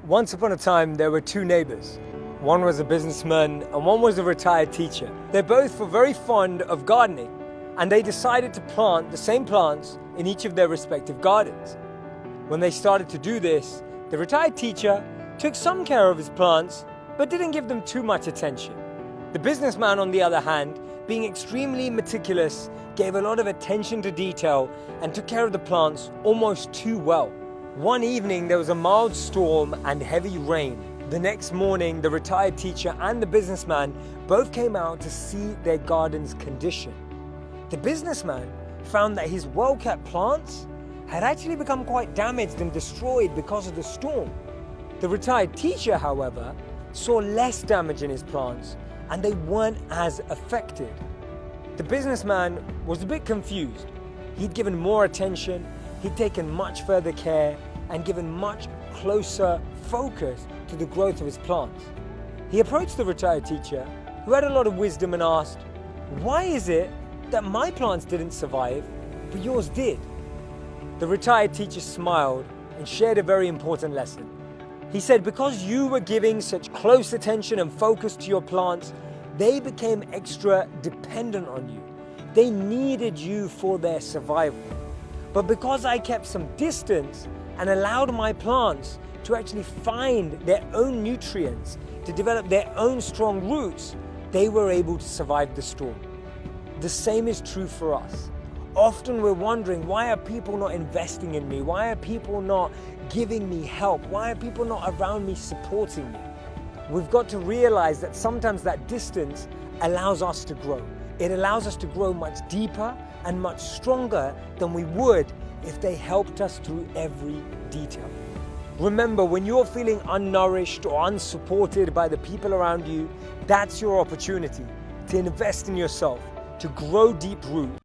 Once upon a time, there were two neighbors. One was a businessman and one was a retired teacher. They both were very fond of gardening, and they decided to plant the same plants in each of their respective gardens. When they started to do this, the retired teacher took some care of his plants, but didn't give them too much attention. The businessman, on the other hand, being extremely meticulous, gave a lot of attention to detail and took care of the plants almost too well. One evening, there was a mild storm and heavy rain. The next morning, the retired teacher and the businessman both came out to see their garden's condition. The businessman found that his well-kept plants had actually become quite damaged and destroyed because of the storm. The retired teacher, however, saw less damage in his plants and they weren't as affected. The businessman was a bit confused. He'd given more attention, he'd taken much further care and given much closer focus to the growth of his plants. He approached the retired teacher, who had a lot of wisdom, and asked, "Why is it that my plants didn't survive, but yours did?" The retired teacher smiled and shared a very important lesson. He said, because you were giving such close attention and focus to your plants, they became extra dependent on you. They needed you for their survival. But because I kept some distance and allowed my plants to actually find their own nutrients, to develop their own strong roots, they were able to survive the storm. The same is true for us. Often we're wondering, why are people not investing in me? Why are people not giving me help? Why are people not around me supporting me? We've got to realize that sometimes that distance allows us to grow. It allows us to grow much deeper and much stronger than we would if they helped us through every detail. Remember, when you're feeling unnourished or unsupported by the people around you, that's your opportunity to invest in yourself, to grow deep roots,